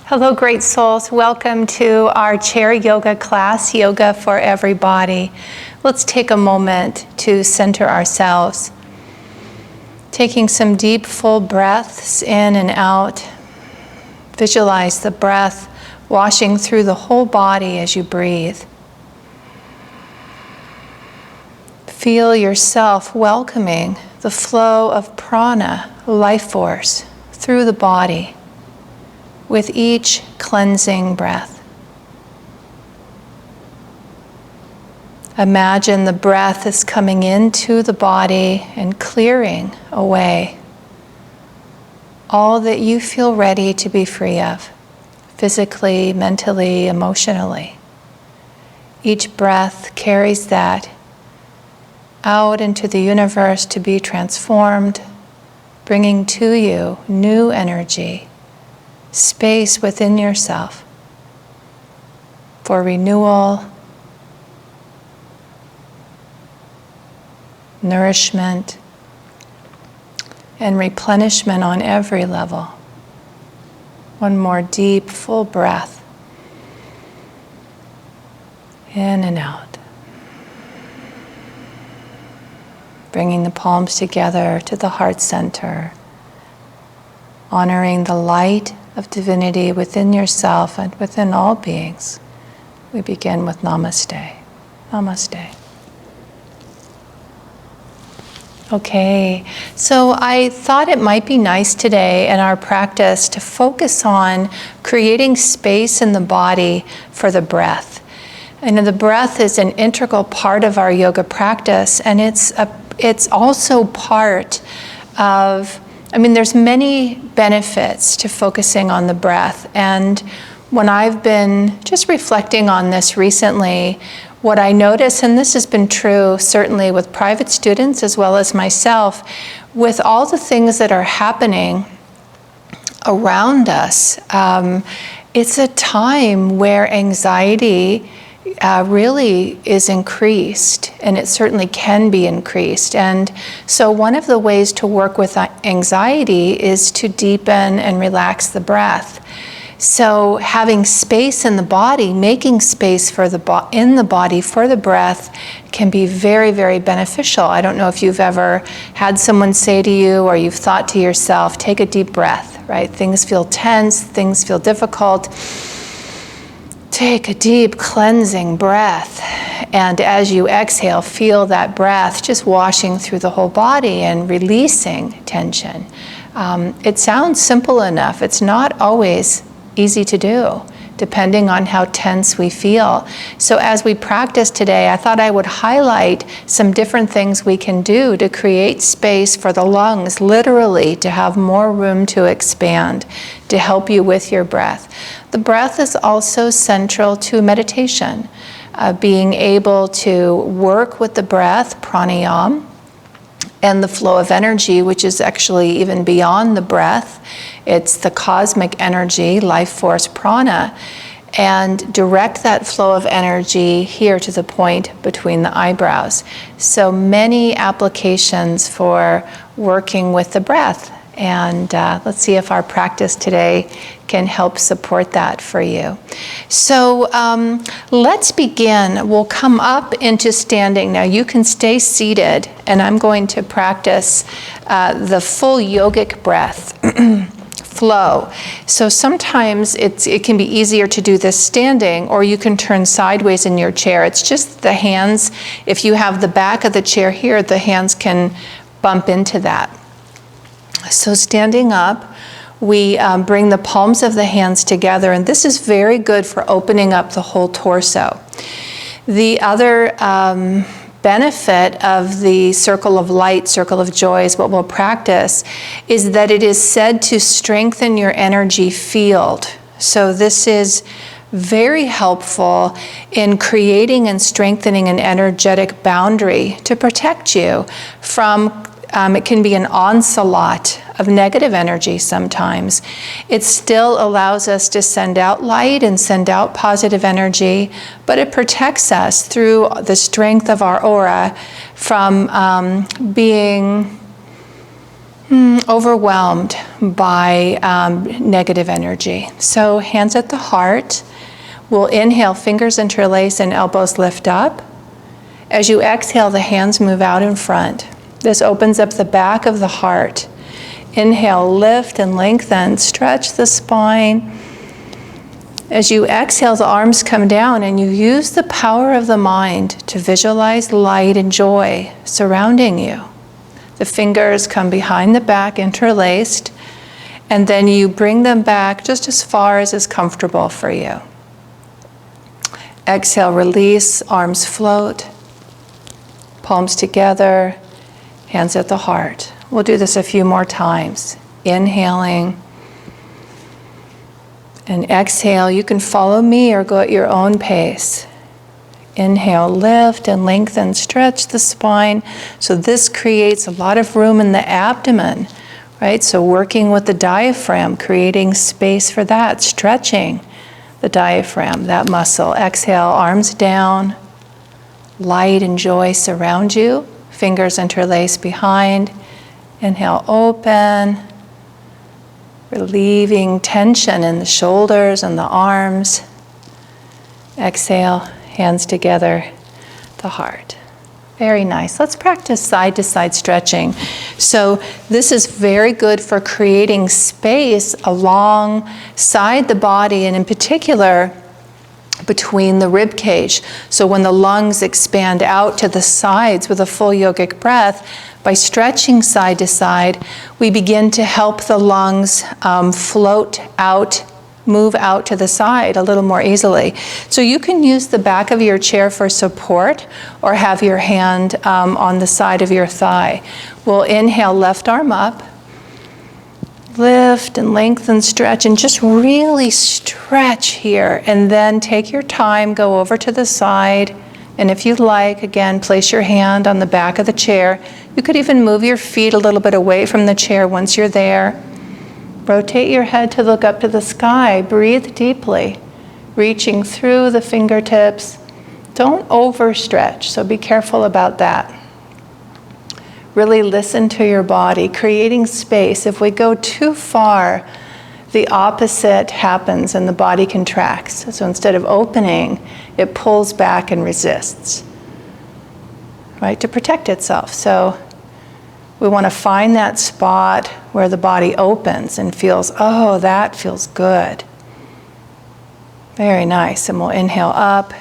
Hello, great souls. Welcome to our chair yoga class, Yoga for Everybody. Let's take a moment to center ourselves. Taking some deep, full breaths in and out. Visualize the breath washing through the whole body as you breathe. Feel yourself welcoming the flow of prana, life force, through the body with each cleansing breath. Imagine the breath is coming into the body and clearing away all that you feel ready to be free of, physically, mentally, emotionally. Each breath carries that out into the universe to be transformed, bringing to you new energy, space within yourself for renewal, nourishment, and replenishment on every level. One more deep, full breath. In and out. Bringing the palms together to the heart center, honoring the light of divinity within yourself and within all beings. We begin with Namaste. Namaste. Okay, so I thought it might be nice today in our practice to focus on creating space in the body for the breath. And the breath is an integral part of our yoga practice, and it's also part of, there's many benefits to focusing on the breath. And when I've been just reflecting on this recently, what I notice, and this has been true certainly with private students as well as myself, with all the things that are happening around us, it's a time where anxiety really is increased, and it certainly can be increased. And so one of the ways to work with anxiety is to deepen and relax the breath. So having space in the body, making space for in the body for the breath can be very, very beneficial. I don't know if you've ever had someone say to you, or you've thought to yourself, take a deep breath, right? Things feel tense, things feel difficult. Take a deep cleansing breath, and as you exhale, feel that breath just washing through the whole body and releasing tension. It sounds simple enough. It's not always easy to do, depending on how tense we feel. So as we practice today, I thought I would highlight some different things we can do to create space for the lungs, literally to have more room to expand, to help you with your breath. The breath is also central to meditation, being able to work with the breath, pranayama, and the flow of energy, which is actually even beyond the breath. It's the cosmic energy, life force, prana, and direct that flow of energy here to the point between the eyebrows. So many applications for working with the breath. And let's see if our practice today can help support that for you. So let's begin. We'll come up into standing. Now you can stay seated, and I'm going to practice the full yogic breath flow. So sometimes it can be easier to do this standing, or you can turn sideways in your chair. It's just the hands. If you have the back of the chair here, the hands can bump into that. So standing up, we bring the palms of the hands together, and this is very good for opening up the whole torso. The other benefit of the circle of light, circle of joy is what we'll practice, is that it is said to strengthen your energy field. So this is very helpful in creating and strengthening an energetic boundary to protect you from it can be an onslaught of negative energy sometimes. It still allows us to send out light and send out positive energy, but it protects us through the strength of our aura from being overwhelmed by negative energy. So hands at the heart. We'll inhale, fingers interlace and elbows lift up. As you exhale, the hands move out in front. This opens up the back of the heart. Inhale, lift and lengthen, stretch the spine. As you exhale, the arms come down and you use the power of the mind to visualize light and joy surrounding you. The fingers come behind the back, interlaced, and then you bring them back just as far as is comfortable for you. Exhale, release, arms float, palms together, hands at the heart. We'll do this a few more times. Inhaling and exhale. You can follow me or go at your own pace. Inhale, lift and lengthen, stretch the spine. So this creates a lot of room in the abdomen, right? So working with the diaphragm, creating space for that, stretching the diaphragm, that muscle. Exhale, arms down, light and joy surround you, fingers interlace behind. Inhale, open, relieving tension in the shoulders and the arms. Exhale, hands together, the heart. Very nice. Let's practice side-to-side stretching. So this is very good for creating space alongside the body, and in particular between the rib cage. So when the lungs expand out to the sides with a full yogic breath, by stretching side to side, we begin to help the lungs float out, move out to the side a little more easily. So you can use the back of your chair for support or have your hand on the side of your thigh. We'll inhale, left arm up, lift and lengthen, stretch, and just really stretch here. And then take your time, go over to the side. And if you'd like, again, place your hand on the back of the chair. You could even move your feet a little bit away from the chair once you're there. Rotate your head to look up to the sky. Breathe deeply, reaching through the fingertips. Don't overstretch, so be careful about that. Really listen to your body, creating space. If we go too far, the opposite happens and the body contracts. So instead of opening, it pulls back and resists, right, to protect itself. So we want to find that spot where the body opens and feels, oh, that feels good. Very nice. And we'll inhale up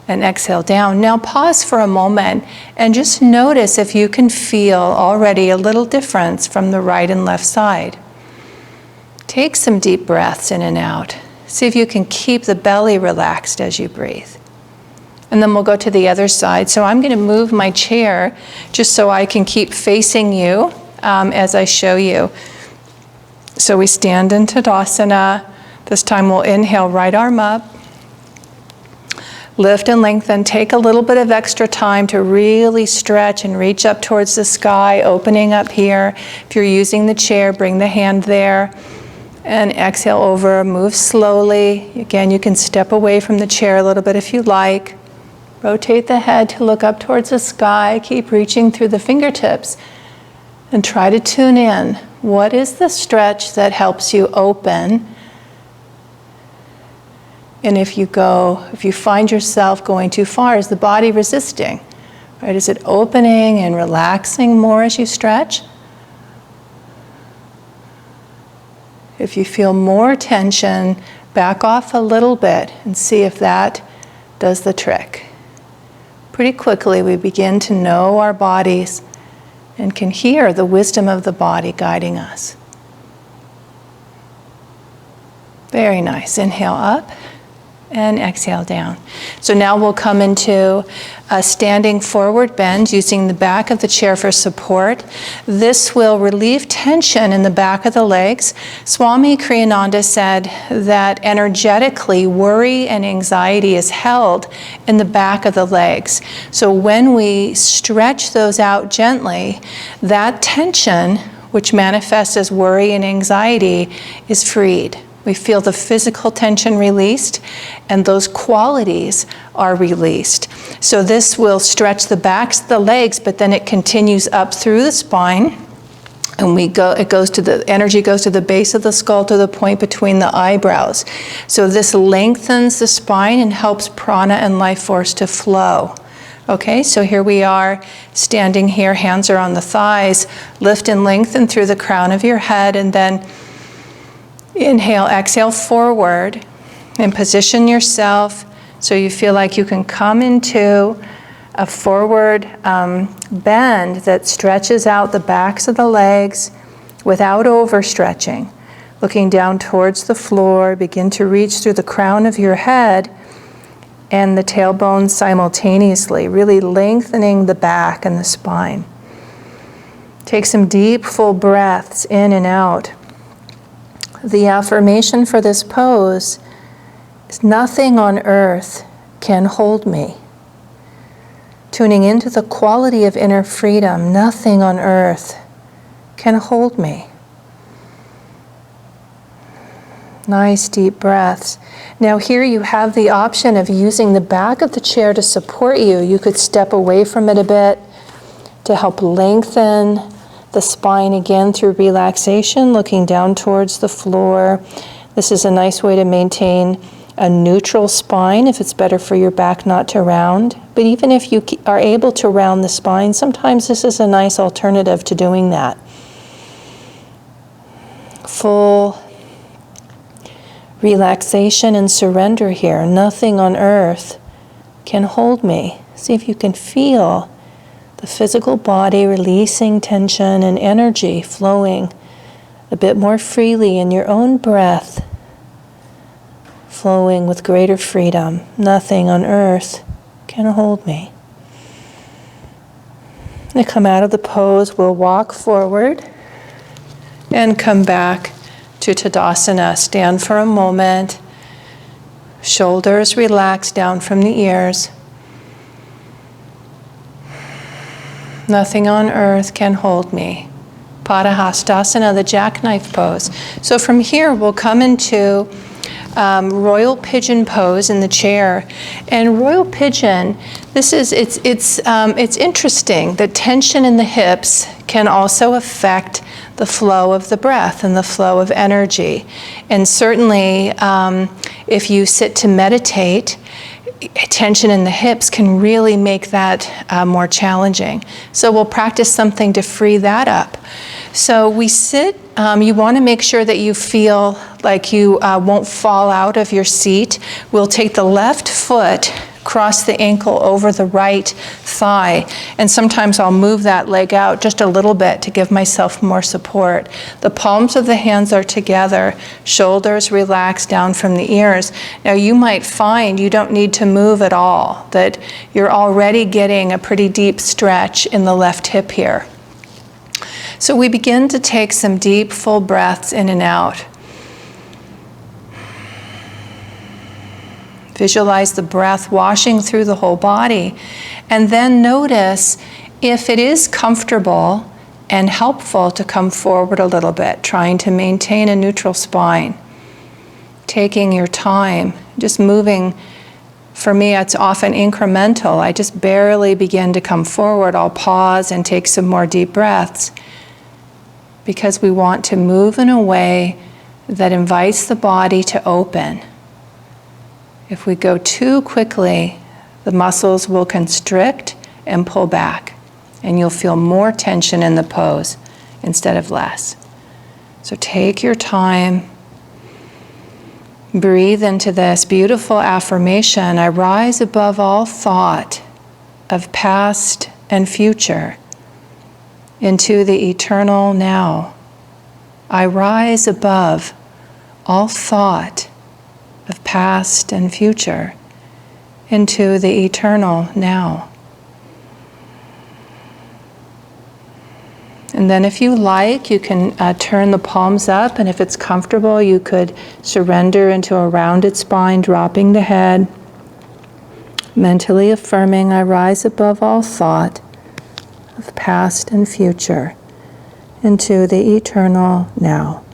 and exhale down. Now pause for a moment and just notice if you can feel already a little difference from the right and left side. Take some deep breaths in and out. See if you can keep the belly relaxed as you breathe. And then we'll go to the other side. So I'm going to move my chair just so I can keep facing you as I show you. So we stand in Tadasana. This time we'll inhale, right arm up. Lift and lengthen. Take a little bit of extra time to really stretch and reach up towards the sky, opening up here. If you're using the chair, bring the hand there. And exhale over, move slowly. Again, you can step away from the chair a little bit if you like. Rotate the head to look up towards the sky. Keep reaching through the fingertips. And try to tune in. What is the stretch that helps you open? And if you find yourself going too far, is the body resisting? Right? Is it opening and relaxing more as you stretch? If you feel more tension, back off a little bit and see if that does the trick. Pretty quickly we begin to know our bodies and can hear the wisdom of the body guiding us. Very nice. Inhale up and exhale down. So now we'll come into a standing forward bend using the back of the chair for support. This will relieve tension in the back of the legs. Swami Kriyananda said that energetically worry and anxiety is held in the back of the legs. So when we stretch those out gently, that tension, which manifests as worry and anxiety, is freed. We feel the physical tension released, and those qualities are released. So this will stretch the backs of the legs, but then it continues up through the spine, And energy goes to the base of the skull, to the point between the eyebrows. So this lengthens the spine and helps prana and life force to flow. Okay, so here we are standing here, hands are on the thighs, lift and lengthen through the crown of your head, and then inhale, exhale forward, and position yourself so you feel like you can come into a forward bend that stretches out the backs of the legs without overstretching. Looking down towards the floor, begin to reach through the crown of your head and the tailbone simultaneously, really lengthening the back and the spine. Take some deep, full breaths in and out. The affirmation for this pose is, nothing on earth can hold me. Tuning into the quality of inner freedom, nothing on earth can hold me. Nice deep breaths. Now here you have the option of using the back of the chair to support you. You could step away from it a bit to help lengthen the spine again through relaxation, looking down towards the floor. This is a nice way to maintain a neutral spine if it's better for your back not to round. But even if you are able to round the spine, sometimes this is a nice alternative to doing that. Full relaxation and surrender here. Nothing on earth can hold me. See if you can feel the physical body releasing tension and energy flowing a bit more freely in your own breath, flowing with greater freedom. Nothing on earth can hold me. To come out of the pose, we'll walk forward and come back to Tadasana. Stand for a moment. Shoulders relax down from the ears. Nothing on earth can hold me. Padahastasana, the jackknife pose. So from here, we'll come into Royal Pigeon pose in the chair. And Royal Pigeon, it's interesting. The tension in the hips can also affect the flow of the breath and the flow of energy. And certainly, if you sit to meditate, tension in the hips can really make that more challenging. So we'll practice something to free that up. So we sit, you want to make sure that you feel like you won't fall out of your seat. We'll take the left foot, cross the ankle over the right thigh, and sometimes I'll move that leg out just a little bit to give myself more support. The palms of the hands are together, shoulders relax down from the ears. Now you might find you don't need to move at all, that you're already getting a pretty deep stretch in the left hip here. So we begin to take some deep, full breaths in and out. Visualize the breath washing through the whole body. And then notice if it is comfortable and helpful to come forward a little bit, trying to maintain a neutral spine. Taking your time, just moving. For me, it's often incremental. I just barely begin to come forward. I'll pause and take some more deep breaths, because we want to move in a way that invites the body to open. If we go too quickly, the muscles will constrict and pull back, and you'll feel more tension in the pose instead of less. So take your time. Breathe into this beautiful affirmation. I rise above all thought of past and future into the eternal now. I rise above all thought of past and future into the eternal now. And then if you like, you can turn the palms up, and if it's comfortable, you could surrender into a rounded spine, dropping the head, mentally affirming, I rise above all thought of past and future into the eternal now.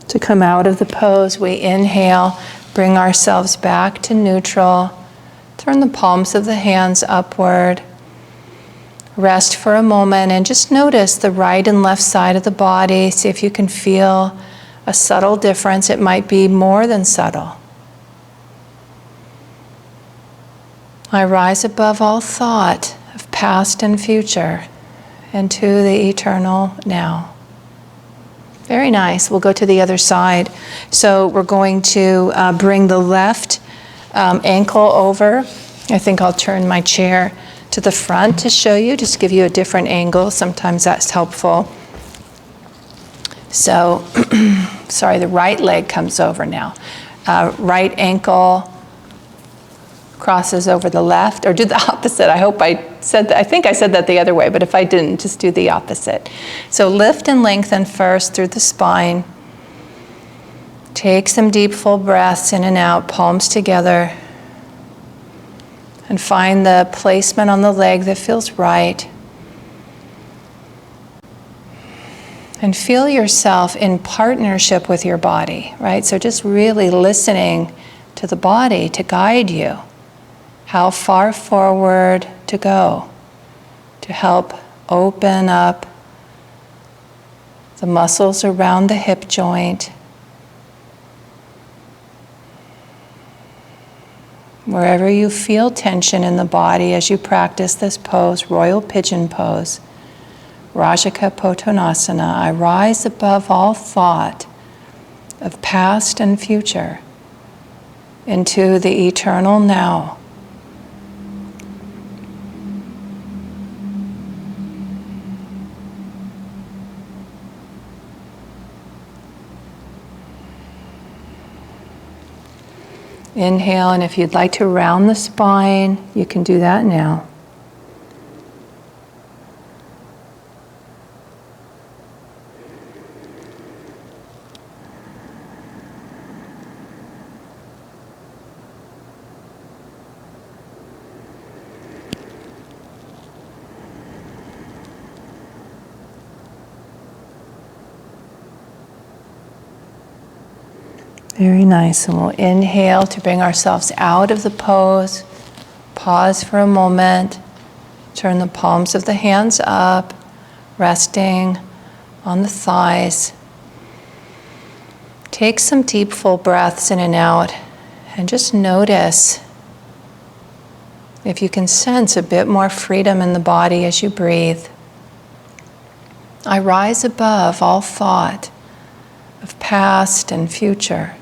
To come out of the pose, we inhale, bring ourselves back to neutral, Turn the palms of the hands upward. Rest for a moment and just notice the right and left side of the body. See if you can feel a subtle difference. It might be more than subtle. I rise above all thought of past and future into the eternal now. Very nice. We'll go to the other side. So we're going to bring the left ankle over. I think I'll turn my chair to the front to show you, just give you a different angle. Sometimes that's helpful. So, sorry, the right leg comes over now. Right ankle crosses over the left, or do the opposite. I hope I said that. I think I said that the other way, but if I didn't, just do the opposite. So lift and lengthen first through the spine. Take some deep, full breaths in and out, palms together. And find the placement on the leg that feels right. And feel yourself in partnership with your body, right? So just really listening to the body to guide you. How far forward to go to help open up the muscles around the hip joint. Wherever you feel tension in the body as you practice this pose, Royal Pigeon Pose, Rajakapotanasana, I rise above all thought of past and future into the eternal now. Inhale, and if you'd like to round the spine, you can do that now. Very nice, and we'll inhale to bring ourselves out of the pose. Pause for a moment. Turn the palms of the hands up, resting on the thighs. Take some deep, full breaths in and out, and just notice if you can sense a bit more freedom in the body as you breathe. I rise above all thought of past and future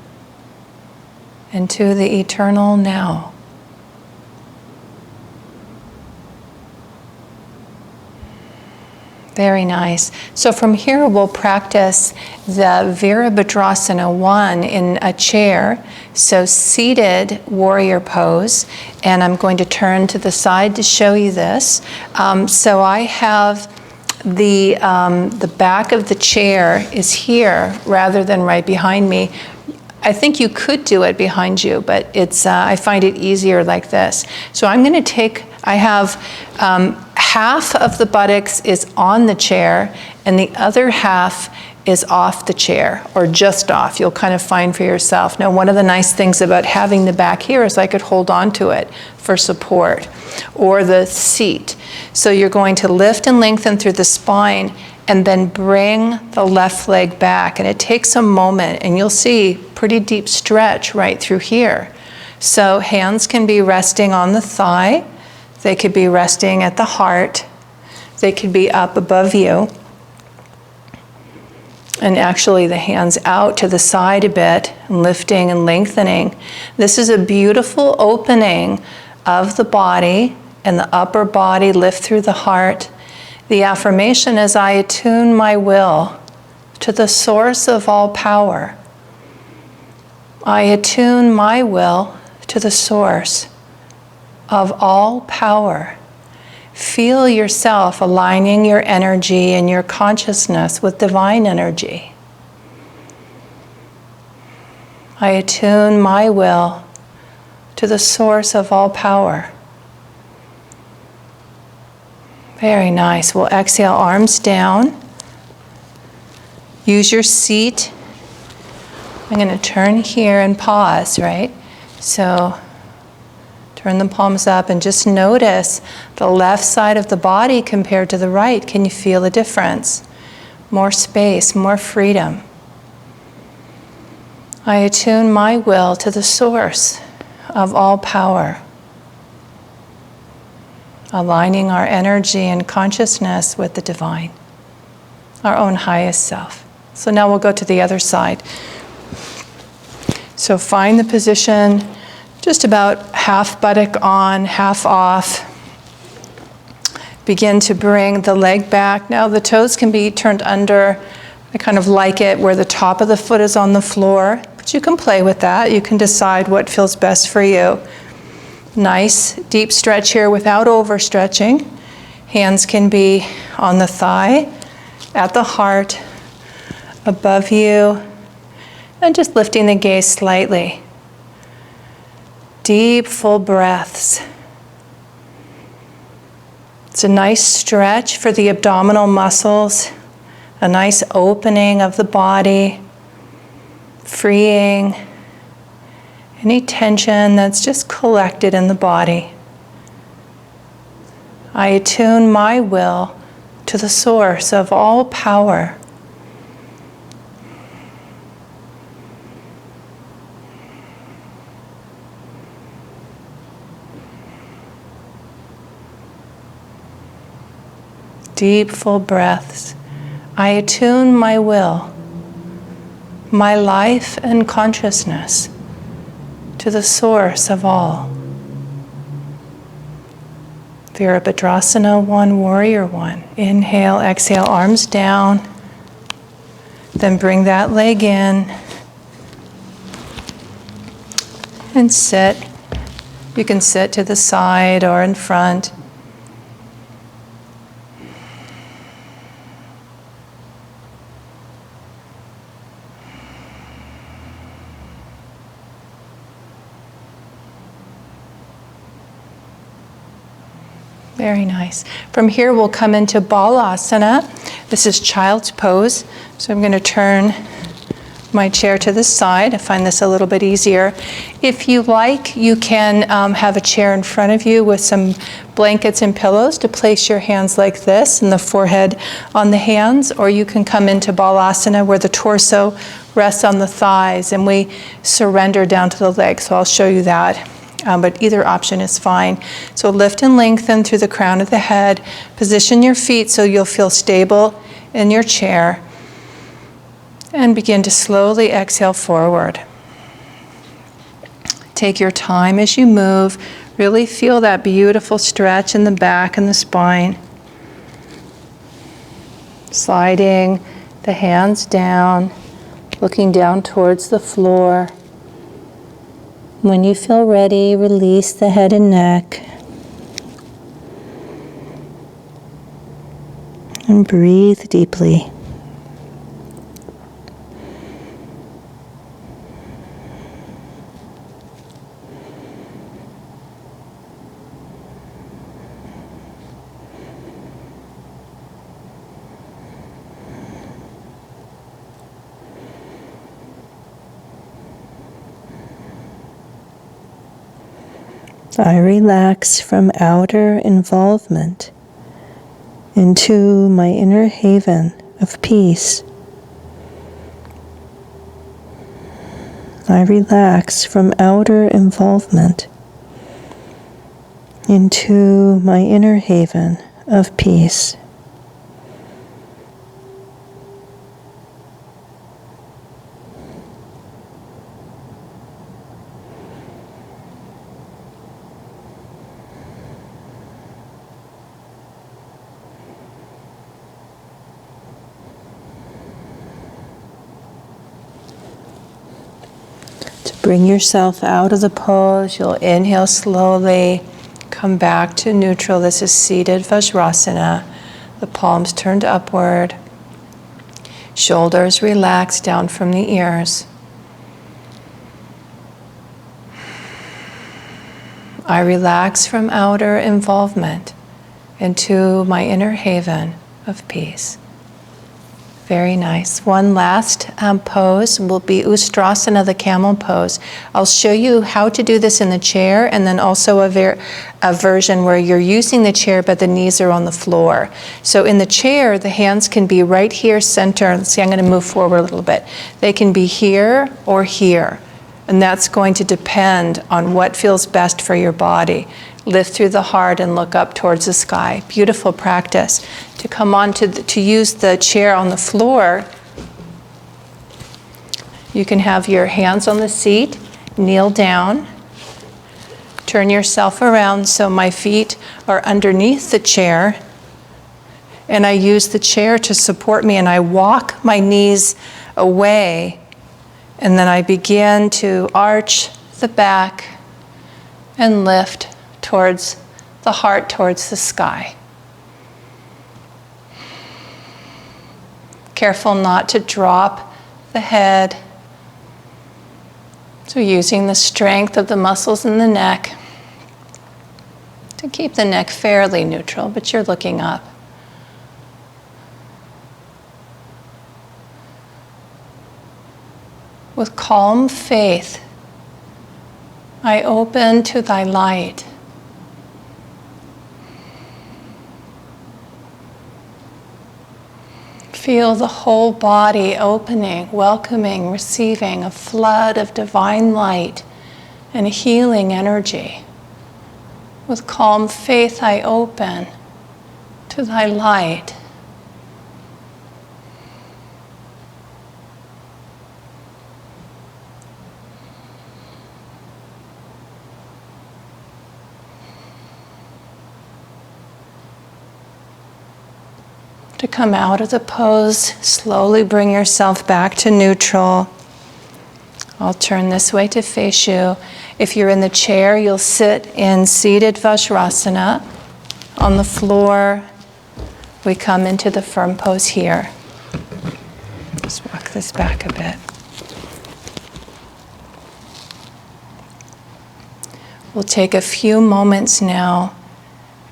into the eternal now. Very nice. So from here we'll practice the Virabhadrasana 1 in a chair. So seated warrior pose. And I'm going to turn to the side to show you this. So I have the back of the chair is here rather than right behind me. I think you could do it behind you, but it's I find it easier like this. So I'm going to I have half of the buttocks is on the chair, and the other half is off the chair, or just off. You'll kind of find for yourself. Now, one of the nice things about having the back here is I could hold on to it for support, or the seat. So you're going to lift and lengthen through the spine, and then bring the left leg back. And it takes a moment, and you'll see pretty deep stretch right through here. So hands can be resting on the thigh. They could be resting at the heart. They could be up above you. And actually the hands out to the side a bit, lifting and lengthening. This is a beautiful opening of the body, and the upper body lift through the heart. The affirmation is, I attune my will to the source of all power. I attune my will to the source of all power. Feel yourself aligning your energy and your consciousness with divine energy. I attune my will to the source of all power. Very nice. We'll exhale, arms down. Use your seat. I'm going to turn here and pause, right? So Turn the palms up and just notice the left side of the body compared to the right. Can you feel the difference? More space, more freedom. I attune my will to the source of all power, aligning our energy and consciousness with the divine, our own highest self. So now we'll go to the other side. So find the position, just about half buttock on, half off. Begin to bring the leg back. Now the toes can be turned under. I kind of like it where the top of the foot is on the floor, but you can play with that. You can decide what feels best for you. Nice deep stretch here without overstretching. Hands can be on the thigh, at the heart, above you, and just lifting the gaze slightly. Deep, full breaths. It's a nice stretch for the abdominal muscles, a nice opening of the body, freeing any tension that's just collected in the body. I attune my will to the source of all power. Deep, full breaths. I attune my will, my life and consciousness to the source of all. Vivekadevi 1, Warrior 1. Inhale, exhale, arms down. Then bring that leg in and sit. You can sit to the side or in front. Very nice. From here we'll come into Balasana. This is Child's Pose. So I'm going to turn my chair to the side. I find this a little bit easier. If you like, you can have a chair in front of you with some blankets and pillows to place your hands like this and the forehead on the hands, or you can come into Balasana where the torso rests on the thighs and we surrender down to the legs. So I'll show you that. But either option is fine. So lift and lengthen through the crown of the head. Position your feet so you'll feel stable in your chair. And begin to slowly exhale forward. Take your time as you move. Really feel that beautiful stretch in the back and the spine. Sliding the hands down, looking down towards the floor. When you feel ready, release the head and neck. And breathe deeply. I relax from outer involvement into my inner haven of peace. I relax from outer involvement into my inner haven of peace. Bring yourself out of the pose. You'll inhale slowly. Come back to neutral. This is seated Vajrasana. The palms turned upward. Shoulders relaxed down from the ears. I relax from outer involvement into my inner haven of peace. Very nice. One last pose will be Ustrasana, the Camel Pose. I'll show you how to do this in the chair, and then also a version where you're using the chair but the knees are on the floor. So in the chair, the hands can be right here, center. Let's see, I'm going to move forward a little bit. They can be here or here, and that's going to depend on what feels best for your body. Lift through the heart and look up towards the sky. Beautiful practice. To come on to use the chair on the floor, you can have your hands on the seat, kneel down, turn yourself around so my feet are underneath the chair, and I use the chair to support me, and I walk my knees away, and then I begin to arch the back and lift towards the heart, towards the sky. Careful not to drop the head. So using the strength of the muscles in the neck to keep the neck fairly neutral, but you're looking up. With calm faith, I open to thy light. Feel the whole body opening, welcoming, receiving a flood of divine light and healing energy. With calm faith, I open to thy light. To come out of the pose, slowly bring yourself back to neutral. I'll turn this way to face you. If you're in the chair, you'll sit in seated Vajrasana. On the floor, we come into the firm pose here. Just walk this back a bit. We'll take a few moments now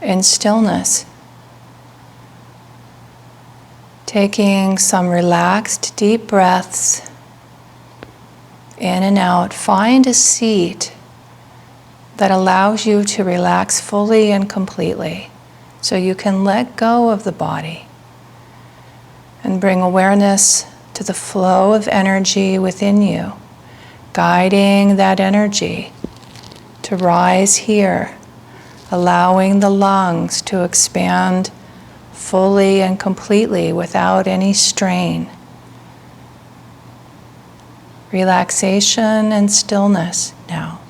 in stillness. Taking some relaxed, deep breaths in and out. Find a seat that allows you to relax fully and completely so you can let go of the body and bring awareness to the flow of energy within you, guiding that energy to rise here, allowing the lungs to expand fully and completely without any strain. Relaxation and stillness now.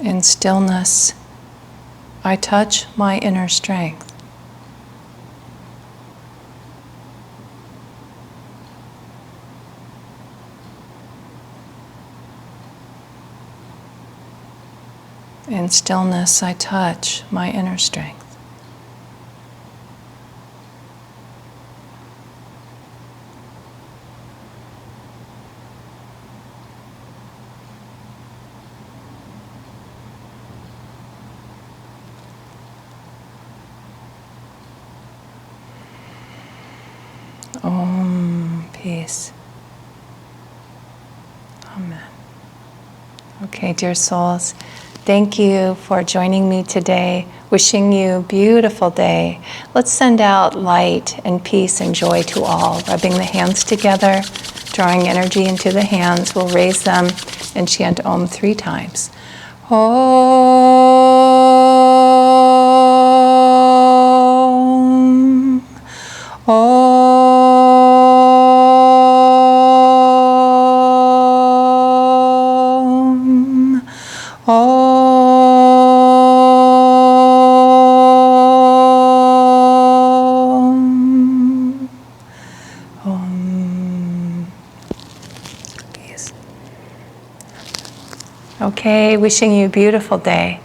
In stillness, I touch my inner strength. In stillness, I touch my inner strength. Peace. Amen. Okay, dear souls, thank you for joining me today. Wishing you a beautiful day. Let's send out light and peace and joy to all. Rubbing the hands together, drawing energy into the hands. We'll raise them and chant Om 3 times. Om. Om. Om. Om. Peace. Okay, wishing you a beautiful day.